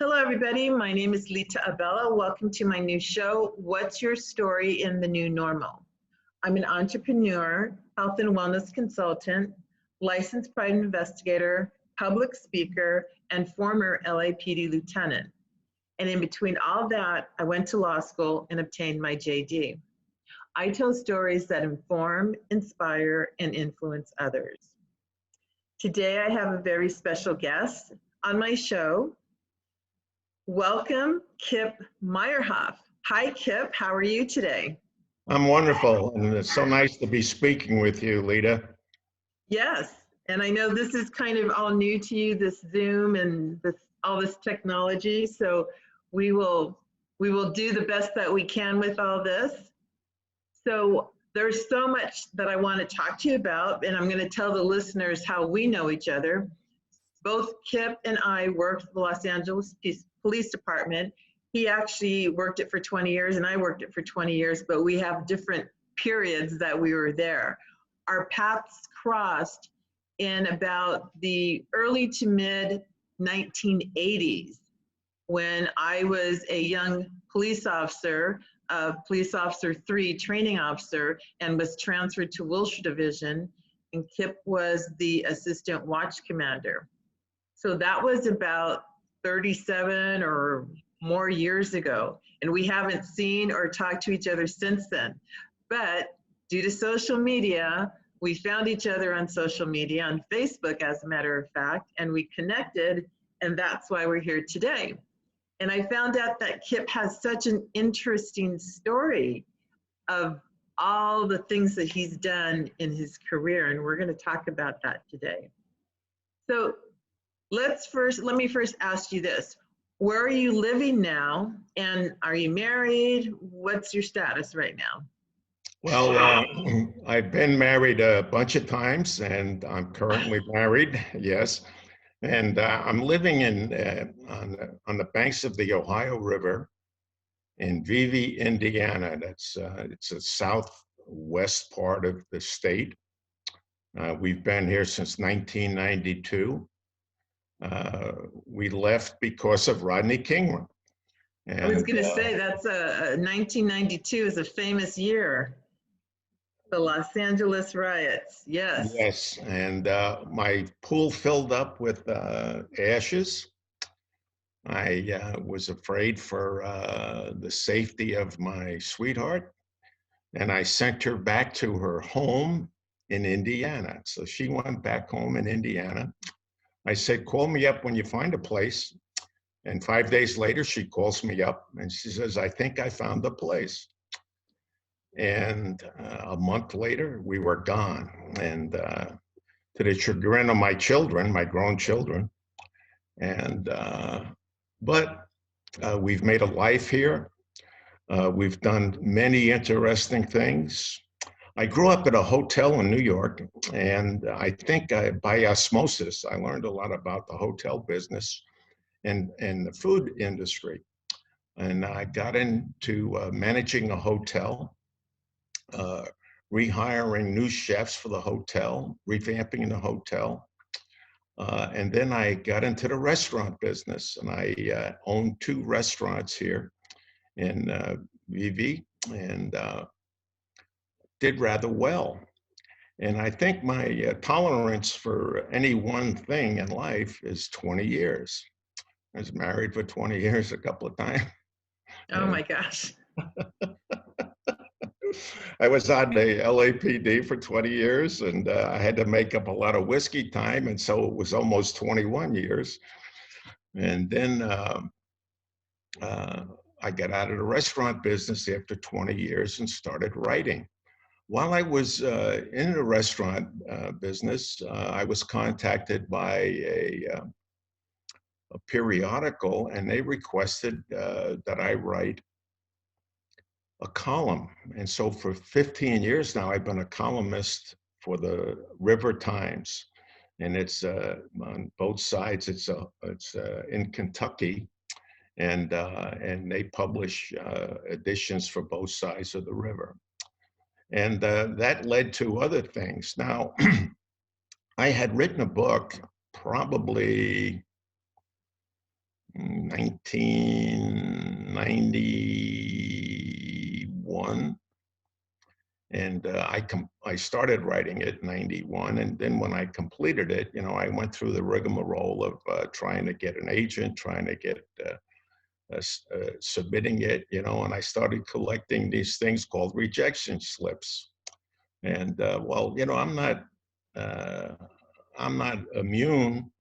Hello, everybody. My name is Lita Abella. Welcome to my new show, What's Your Story in the New Normal? I'm an entrepreneur, health and wellness consultant, licensed private investigator, public speaker, and former LAPD lieutenant. And in between all that, I went to law school and obtained my JD. I tell stories that inform, inspire, and influence others. Today, I have a very special guest on my show. Welcome, Kip Meyerhoff. Hi, Kip. How are you today? I'm wonderful, and it's so nice to be speaking with you, Lita. Yes, and I know this is kind of all new to you, this Zoom and all this technology. So we will do the best that we can with all this. So there's so much that I want to talk to you about, and I'm going to tell the listeners how we know each other. Both Kip and I worked for the Los Angeles Police Department. He actually worked it for 20 years and I worked it for 20 years, but we have different periods that we were there. Our paths crossed in about the early to mid 1980s when I was a young police officer, Police Officer 3 training officer, and was transferred to Wilshire Division, and Kip was the assistant watch commander. So that was about 37 or more years ago, and we haven't seen or talked to each other since then. But due to social media, we found each other on social media, on Facebook, as a matter of fact, and we connected, and that's why we're here today. And I found out that Kip has such an interesting story of all the things that he's done in his career, and we're going to talk about that today. So let me first ask you this. Where are you living now? And are you married? What's your status right now? Well, I've been married a bunch of times, and I'm currently married, yes. And I'm living on the banks of the Ohio River in Vevey, Indiana. It's a southwest part of the state. We've been here since 1992. We left because of Rodney King. And, I was going to say that's 1992 is a famous year. The Los Angeles riots, yes. Yes, and my pool filled up with ashes. I was afraid for the safety of my sweetheart, and I sent her back to her home in Indiana. So she went back home in Indiana. I said, call me up when you find a place. And 5 days later, she calls me up and she says, I think I found a place. And a month later, we were gone. And to the chagrin of my children, my grown children. And, but we've made a life here. We've done many interesting things. I grew up at a hotel in New York, and I think by osmosis, I learned a lot about the hotel business and the food industry. And I got into managing a hotel, rehiring new chefs for the hotel, revamping the hotel. And then I got into the restaurant business, and I own 2 restaurants here in Vevey, and did rather well. And I think my tolerance for any one thing in life is 20 years. I was married for 20 years a couple of times. Oh my gosh. I was on the LAPD for 20 years, and I had to make up a lot of whiskey time, and so it was almost 21 years. And then I got out of the restaurant business after 20 years and started writing. While I was in the restaurant business, I was contacted by a periodical, and they requested that I write a column. And so for 15 years now, I've been a columnist for the River Times, and it's on both sides. It's in Kentucky, and they publish editions for both sides of the river. And that led to other things. Now, I had written a book probably 1991. And I started writing it in 91, and then when I completed it, you know, I went through the rigmarole of trying to get an agent, trying to get submitting it, you know, and I started collecting these things called rejection slips. And well, you know, I'm not immune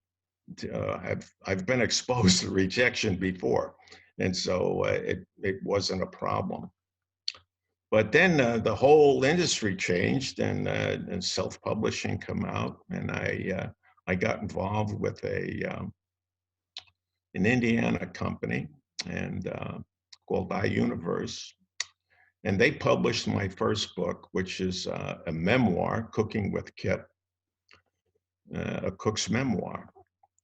to, I've been exposed to rejection before, and so it wasn't a problem. But then the whole industry changed, and self-publishing come out, and I got involved with an Indiana company and called iUniverse, and they published my first book, which is a memoir, Cooking with Kip, a cook's memoir.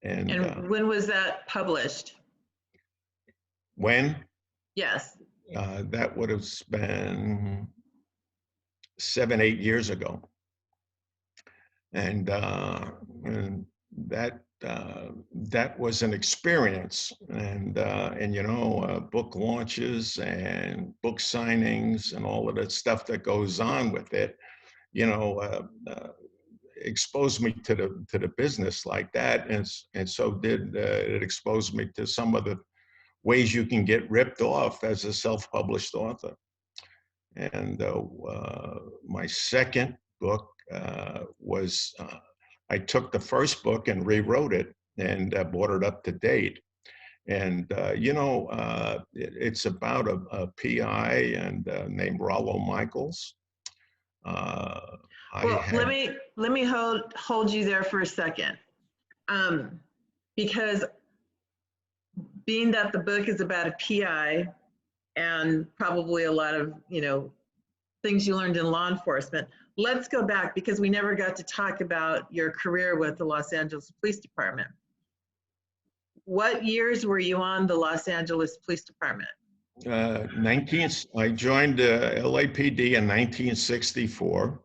And when was that published? When? Yes. That would have been 7, 8 years ago. And that was an experience. And you know, book launches and book signings and all of that stuff that goes on with it, you know, exposed me to the business like that, and so did it expose me to some of the ways you can get ripped off as a self-published author. And my second book was, I took the first book and rewrote it and brought it up to date. And, you know, it's about a PI and named Rollo Michaels. Well, let me hold you there for a second. Because being that the book is about a PI and probably a lot of, you know, things you learned in law enforcement, let's go back because we never got to talk about your career with the Los Angeles Police Department. What years were you on the Los Angeles Police Department? I joined LAPD in 1964,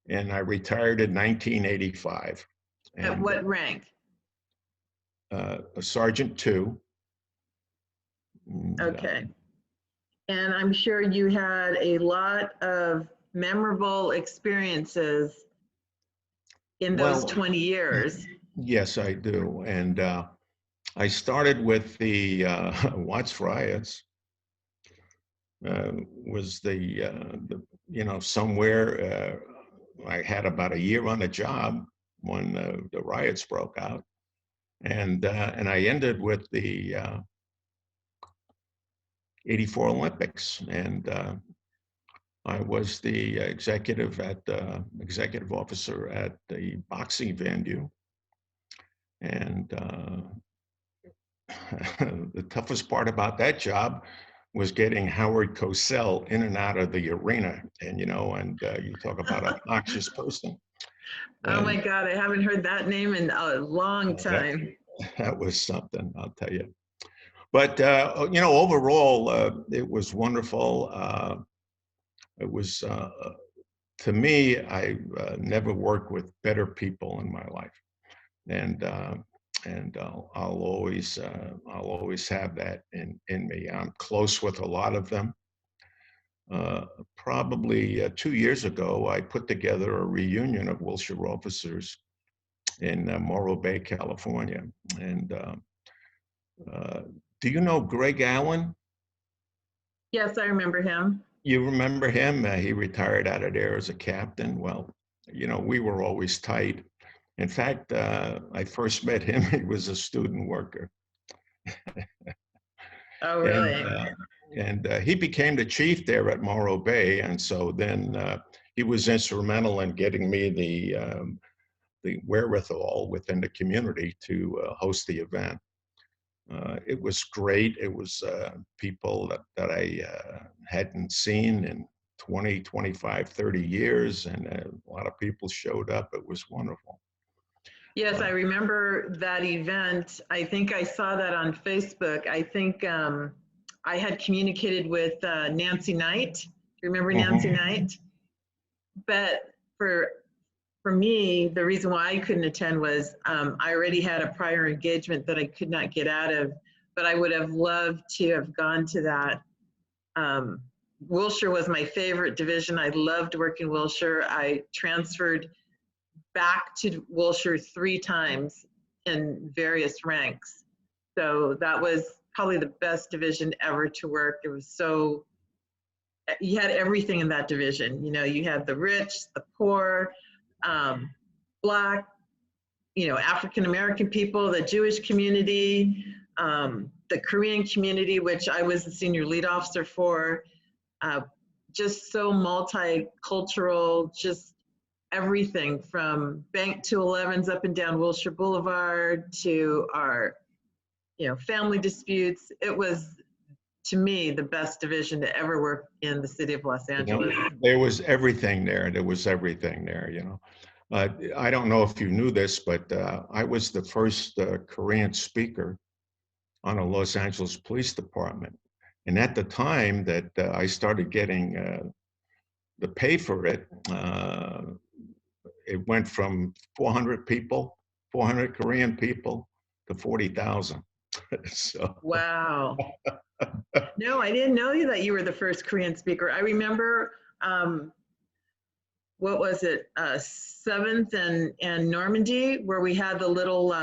and I retired in 1985. At what rank? A Sergeant 2. Okay. And I'm sure you had a lot of memorable experiences in those 20 years. Yes, I do. And I started with the Watts riots. Was the you know, somewhere I had about a year on the job when the riots broke out, and I ended with the '84 Olympics, and I was the executive officer at the boxing venue, and the toughest part about that job was getting Howard Cosell in and out of the arena. And, you know, and you talk about an obnoxious person. Oh my God, I haven't heard that name in a long time. That was something, I'll tell you. But, you know, overall, it was wonderful. It was, to me, I never worked with better people in my life. And I'll always have that in me. I'm close with a lot of them. Probably 2 years ago, I put together a reunion of Wilshire officers in Morro Bay, California. And do you know Greg Allen? Yes, I remember him. You remember him? He retired out of there as a captain. Well, you know, we were always tight. In fact, I first met him, he was a student worker. Oh, really? And he became the chief there at Morro Bay. And so then he was instrumental in getting me the wherewithal within the community to host the event. It was great. It was people that I hadn't seen in 20, 25, 30 years. And a lot of people showed up. It was wonderful. Yes, I remember that event. I think I saw that on Facebook. I think I had communicated with Nancy Knight. Do you remember Nancy Knight? But for me, the reason why I couldn't attend was I already had a prior engagement that I could not get out of. but I would have loved to have gone to that. Wilshire was my favorite division. I loved working Wilshire. I transferred back to Wilshire 3 times in various ranks. So that was probably the best division ever to work. It was so, you had everything in that division. You know, you had the rich, the poor, Black, you know, African-American people, the Jewish community, the Korean community, which I was the senior lead officer for, just so multicultural, just everything from Bank 211s up and down Wilshire Boulevard to our, you know, family disputes. It was, to me, the best division to ever work in the city of Los Angeles. There was everything there. There was everything there, you know. I don't know if you knew this, but I was the first Korean speaker on a Los Angeles Police Department. And at the time that I started getting the pay for it, it went from 400 people, 400 Korean people, to 40,000. So. Wow. No, I didn't know that you were the first Korean speaker. I remember, what was it, 7th and Normandy, where we had the little,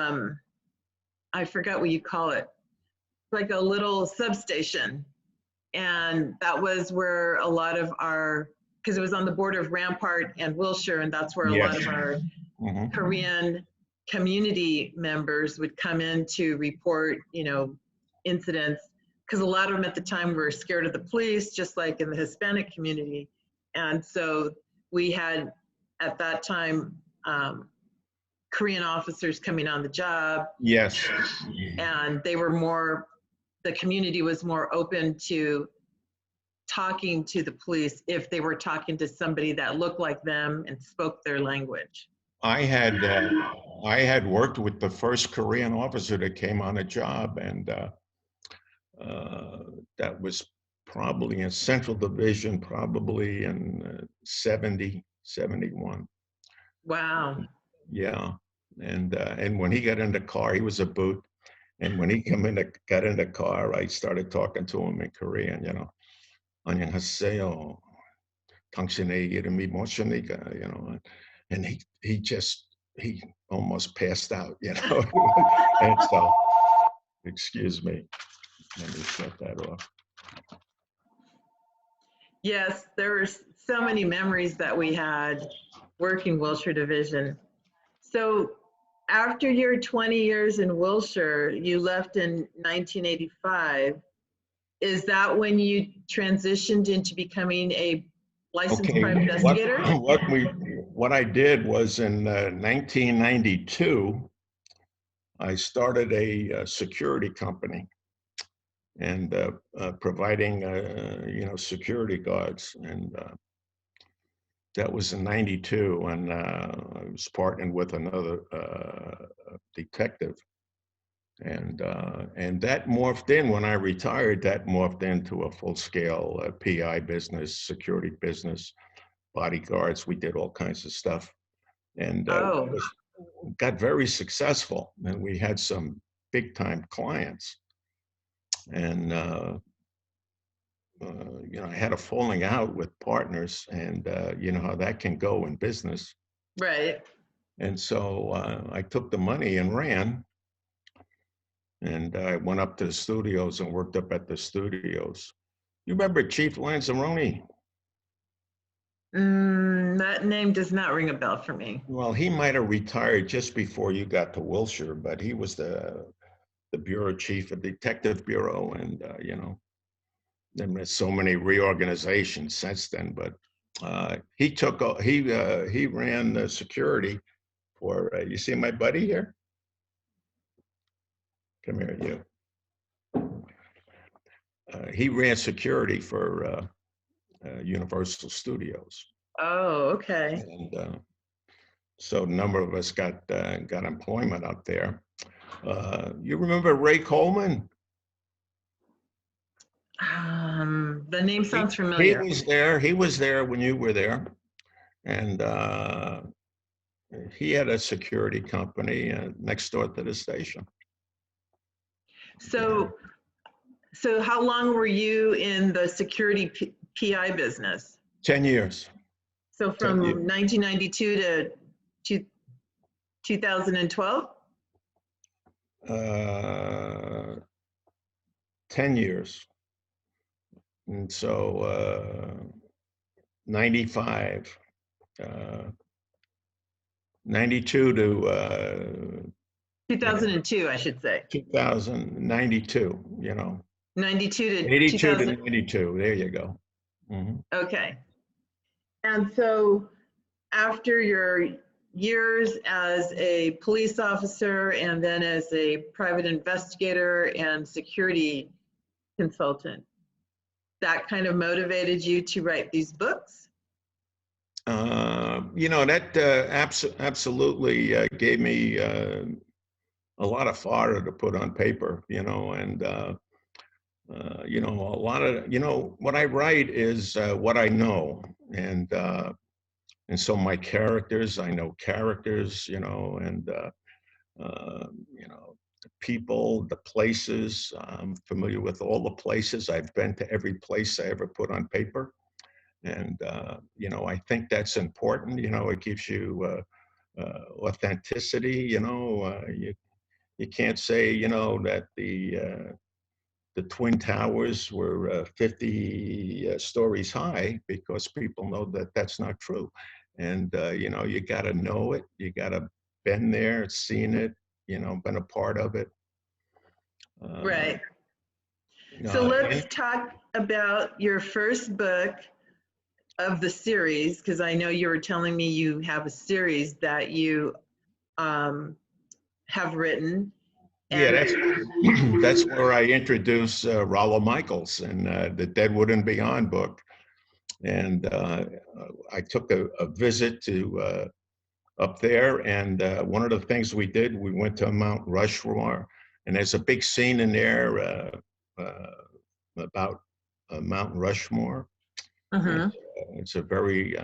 I forgot what you call it, like a little substation. And that was where a lot of our, because it was on the border of Rampart and Wilshire, and that's where a lot of our Korean community members would come in to report, you know, incidents, because a lot of them at the time were scared of the police, just like in the Hispanic community. And so we had, at that time, Korean officers coming on the job. Yes. And they were more, the community was more open to talking to the police if they were talking to somebody that looked like them and spoke their language. I had worked with the first Korean officer that came on a job, and that was probably in Central Division, probably in 70, 71. Wow. Yeah, and when he got in the car, he was a boot, and when he got in the car, I started talking to him in Korean, you know. 안녕하세요. 당신의 이름이 무엇입니까? You know, and he almost passed out, you know. And so, excuse me, let me shut that off. Yes, there were so many memories that we had working Wilshire Division. So after your 20 years in Wilshire, you left in 1985. Is that when you transitioned into becoming a licensed private investigator? What I did was in 1992, I started a security company and providing you know, security guards, and that was in 92, and I was partnering with another detective. And that morphed in, when I retired, that morphed into a full-scale PI business, security business, bodyguards. We did all kinds of stuff, and got very successful. And we had some big-time clients. And you know, I had a falling out with partners, and you know how that can go in business. Right. And so I took the money and ran. And I went up to the studios and worked up at the studios. You remember Chief Lanzarone? That name does not ring a bell for me. Well, he might have retired just before you got to Wilshire, but he was the bureau chief of Detective Bureau, and you know, there been so many reorganizations since then. But he ran the security for. You see my buddy here? Come here, you. He ran security for Universal Studios. Oh, okay. And so a number of us got employment up there. You remember Ray Coleman? The name sounds familiar. He was there when you were there, and he had a security company next door to the station. So, so how long were you in the security PI business? 10 years. So 10 from years. 1992 to 2012? 10 years. And so 95, 92 to 2002, I should say. 2092, 92 to 82 to 2000. 92. There you go. Mhm. Okay. And so after your years as a police officer and then as a private investigator and security consultant, that kind of motivated you to write these books? That absolutely gave me a lot of fodder to put on paper, and a lot of, what I write is what I know, and so my characters, I know characters, and the people, the places. I'm familiar with all the places. I've been to every place I ever put on paper. And, I think that's important. It gives you authenticity. You can't say, that the Twin Towers were 50 stories high, because people know that that's not true. And, you got to know it. You got to been there, seen it, been a part of it. Right. So Uh, let's and talk about your first book of the series, because I know you were telling me you have a series that you have written. yeah, And that's where I introduce Rollo Michaels in the Deadwood and Beyond book. And I took a visit to up there, and one of the things we did, we went to Mount Rushmore, and there's a big scene in there about Mount Rushmore. uh-huh. It's a very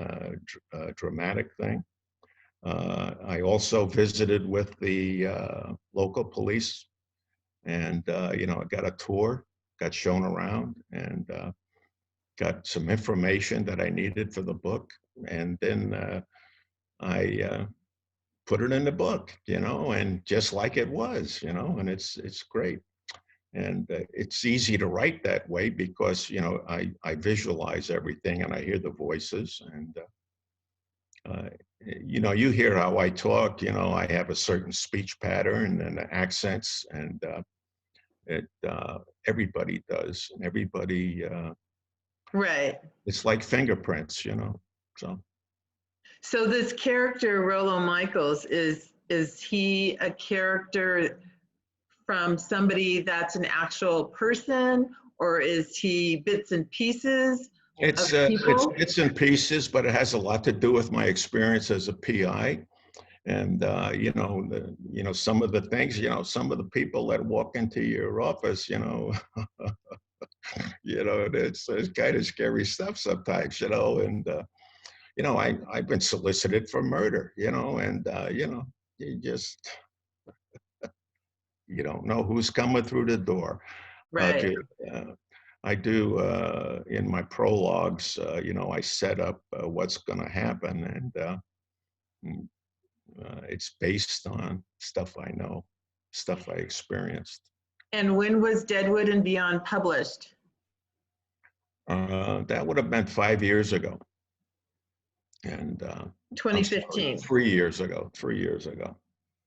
dramatic thing. I also visited with the local police, and I got a tour, got shown around, and got some information that I needed for the book, and then I put it in the book, and just like it was, and it's great. And it's easy to write that way because I visualize everything and I hear the voices, and you hear how I talk. I have a certain speech pattern and accents, and it everybody does, and everybody. Right. It's like fingerprints, So So this character, Rollo Michaels, is he a character from somebody that's an actual person, or is he bits and pieces of it's people? bits and pieces, but it has a lot to do with my experience as a PI. And some of the things, some of the people that walk into your office, it's kind of scary stuff sometimes, and I've been solicited for murder, and you just you don't know who's coming through the door. Right. Uh, I do in my prologues, I set up what's going to happen, and mm, it's based on stuff I know, stuff I experienced. And when was Deadwood and Beyond published? That would have been 5 years ago, and I'm sorry, 2015. 3 years ago. 3 years ago.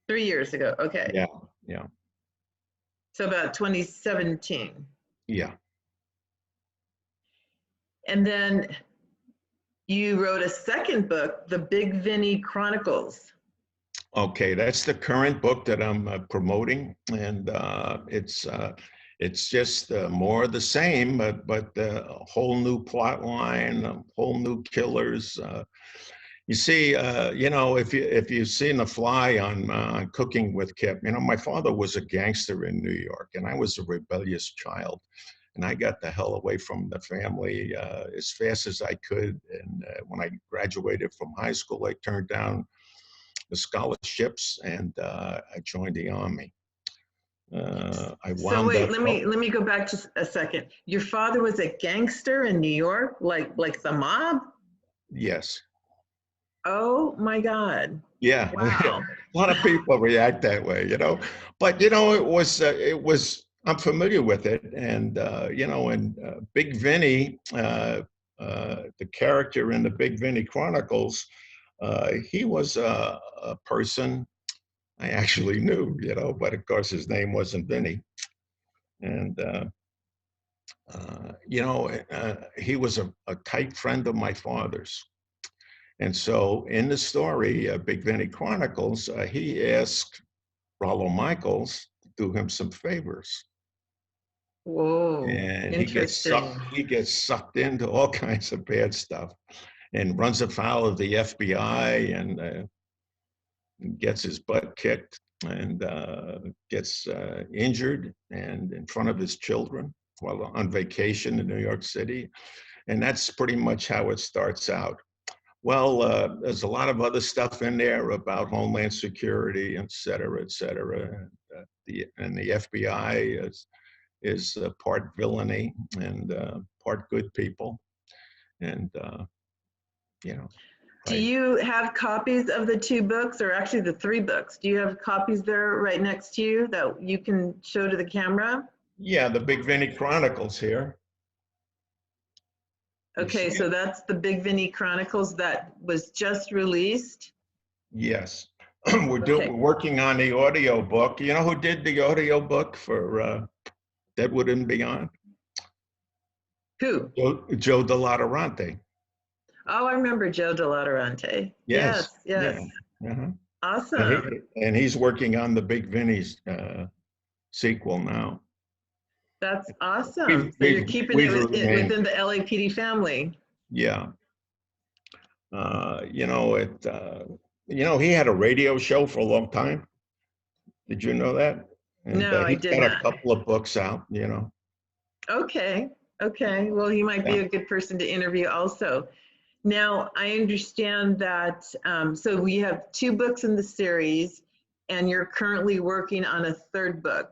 3 years ago. Okay. Yeah, yeah, So about 2017. yeah. And then you wrote a second book, The Big Vinnie Chronicles. Okay, that's the current book that I'm promoting, and it's just more of the same, but a whole new plot line, whole new killers. You see, if you've seen The Fly on Cooking with Kip, my father was a gangster in New York, and I was a rebellious child, and I got the hell away from the family as fast as I could. And when I graduated from high school, I turned down the scholarships, and I joined the army. I So wound wait, up. let me go back just a second. Your father was a gangster in New York, like the mob? Yes. Oh my God. Yeah. Wow. A lot of people react that way, but I'm familiar with it. And, and Big Vinnie, the character in the Big Vinnie Chronicles, he was a person I actually knew, but of course his name wasn't Vinnie. And, he was a tight friend of my father's. And so in the story, Big Vinnie Chronicles, he asked Rollo Michaels to do him some favors. Whoa. And Interesting. he gets sucked into all kinds of bad stuff and runs afoul of the FBI and gets his butt kicked and gets injured and in front of his children while on vacation in New York City. And that's pretty much how it starts out. Well, there's a lot of other stuff in there about Homeland Security, et cetera, et cetera. And the FBI is part villainy and part good people. And, you know, Do I, you have copies of the two books, or actually the three books? Do you have copies there right next to you that you can show to the camera? yeah, the Big Vinnie Chronicles here. You see Okay, it? so that's the Big Vinnie Chronicles that was just released. Yes. We're Okay. working on the audio book. You know who did the audio book for Deadwood and Beyond? Who? Joe DeLatorante. Oh, I remember Joe DeLatorante. Yes. Yes, yes. Yeah. Uh-huh. Awesome. And he's working on the Big Vinnie's sequel now. That's awesome. We've So you're we've keeping it we've remained, within the LAPD family. yeah. He had a radio show for a long time. Did you know that? And No, I he's did got a not. couple of books out. Okay. Okay. Well, he might be Yeah. a good person to interview also. Now, I understand that, so we have two books in the series, and you're currently working on a third book.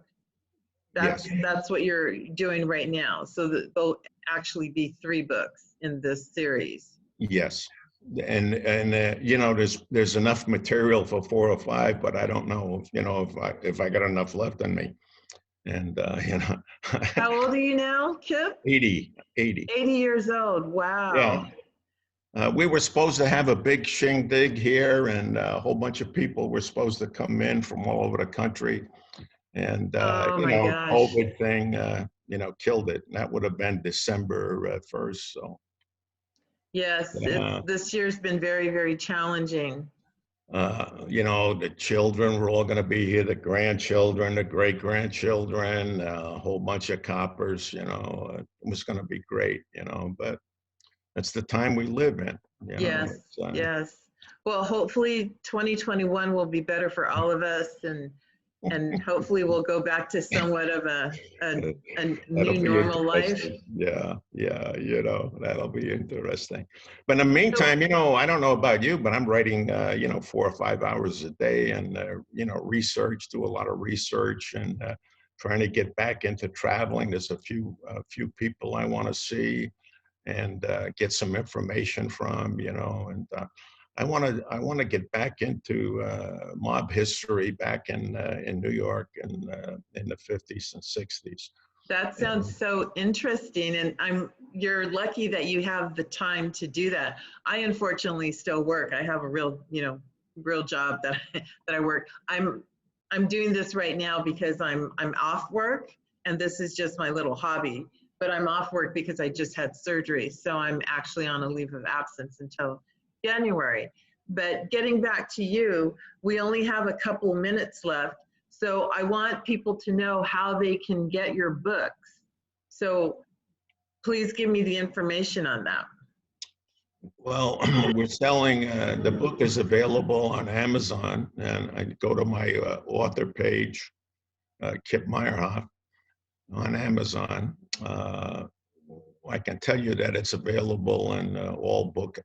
Yes. That's what you're doing right now. So that there'll actually be three books in this series. Yes. And there's enough material for 4 or 5, but I don't know if I got enough left in me. And How old are you now, Kip? 80. 80 years old. Yeah. Wow. We were supposed to have a big shindig here, and a whole bunch of people were supposed to come in from all over the country. And, Oh my gosh. COVID thing, killed it. And that would have been December 1st. So, Yes, uh, this year's been very, very challenging. the children were all going to be here, the grandchildren, the great grandchildren, a whole bunch of coppers, it was going to be great, but that's the time we live in, Yes, yes. Well, hopefully 2021 will be better for all of us, and hopefully we'll go back to somewhat of a That'll new be normal life. interesting. Yeah, yeah, that'll be interesting. But in the So, meantime, I don't know about you, but I'm writing, 4 or 5 hours a day and, do a lot of research and trying to get back into traveling. There's a few people I want to see and get some information from, and I want to get back into mob history back in New York and in the 50s and 60s. that And sounds so interesting, and you're lucky that you have the time to do that. I unfortunately still work. I have a real job that that I work. I'm doing this right now because I'm off work, and this is just my little hobby. But I'm off work because I just had surgery, so I'm actually on a leave of absence until January. But getting back to you, we only have a couple minutes left. So I want people to know how they can get your books. So please give me the information on that. well, we're selling, the book is available on Amazon, and I go to my author page, Kip Meyerhoff, on Amazon. I can tell you that it's available in all book,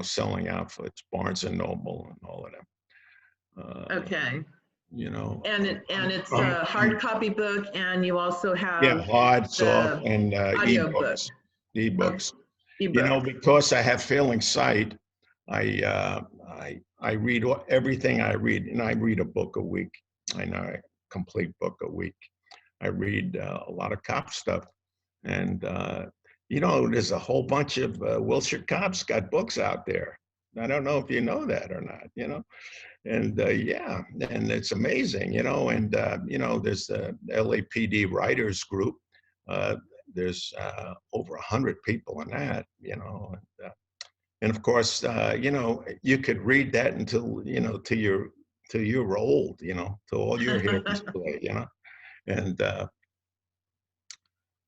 selling outfits, Barnes and Noble and all of them. Okay. you know. And it's a hard copy book, and you also Yeah, have hard, soft, the and audio book. ebooks. Ebooks. You know, Ebook. because I have failing sight, I read everything I read, and I read a book a week. I know a complete book a week. I read a lot of cop stuff, and you know, there's a whole bunch of Wilshire cops got books out there. I don't know if you know that or not. You know, and yeah, and it's amazing. You know, and you know, there's the LAPD writers group. Uh, there's over 100 people in that. You know, and of course, you know, you could read that until, you know, till you're old, you know, till all your hair is gray, you know, and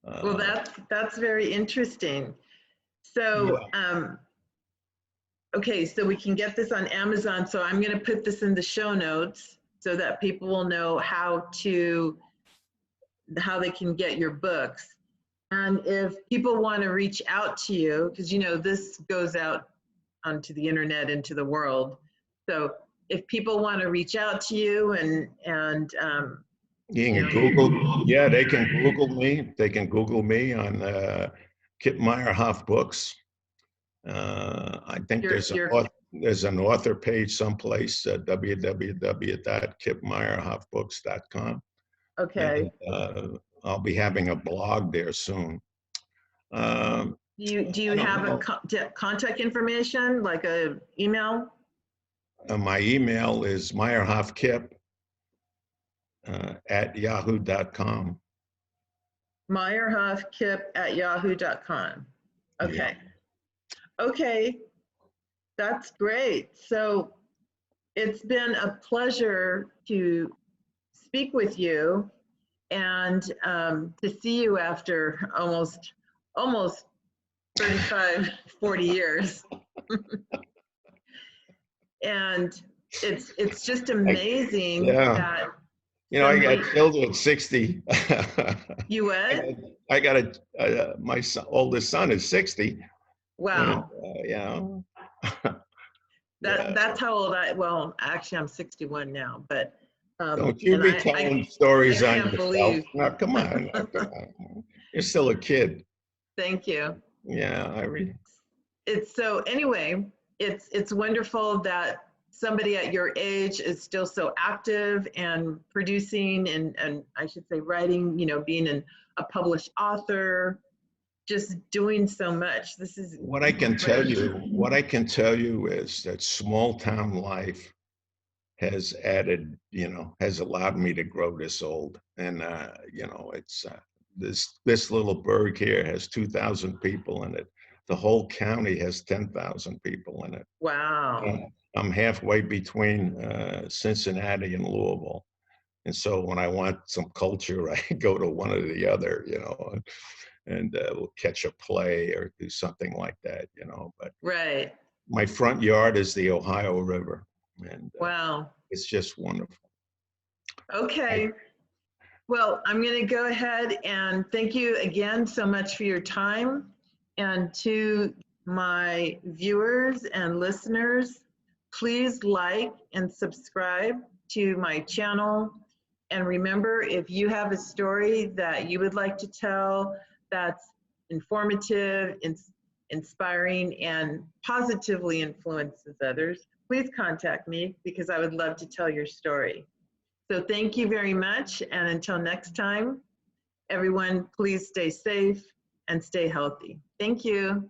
Well, uh, that's very interesting. So, yeah, okay, so we can get this on Amazon. So I'm going to put this in the show notes so that people will know how they can get your books. And if people want to reach out to you, because you know this goes out onto the internet, into the world. So if people want to reach out to you and you you can know, Google, yeah, they can Google me. They can Google me on Kip Meyerhoff books. I think you're there's an author page someplace, www.kipmeyerhoffbooks.com. okay. And I'll be having a blog there soon. Um, Do you I don't have a know. contact information, like a email? My email is meyerhoffkip at yahoo.com. Meyerhoffkip@yahoo.com. Yeah. Okay. Okay. That's great. So it's been a pleasure to speak with you and to see you after almost 35, 40 years. And it's just I, amazing yeah. that You know, I somebody, got children at 60. you what? I got my oldest son is 60. And, Wow. you know, yeah. That's how old well, actually I'm 61 now, but Don't you and be I telling stories on can't yourself. believe. No, come on. No, come on. You're still a kid. Thank you. Yeah, It's so anyway, it's wonderful that somebody at your age is still so active and producing and I should say writing, you know, being a published author, just doing so much. This is what I can tell great. you, what I can tell you is that small town life has added, you know, has allowed me to grow this old. And, you know, it's this little burg here has 2,000 people in it. The whole county has 10,000 people in it. Wow. And I'm halfway between Cincinnati and Louisville. And so when I want some culture, I go to one or the other, you know, and we'll catch a play or do something like that, you know. But Right. my front yard is the Ohio River, and Wow. it's just wonderful. I, Okay. Well, I'm going to go ahead and thank you again so much for your time. And to my viewers and listeners, please like and subscribe to my channel. And remember, if you have a story that you would like to tell that's informative, inspiring, and positively influences others, please contact me because I would love to tell your story. So thank you very much. And until next time, everyone, please stay safe and stay healthy. Thank you.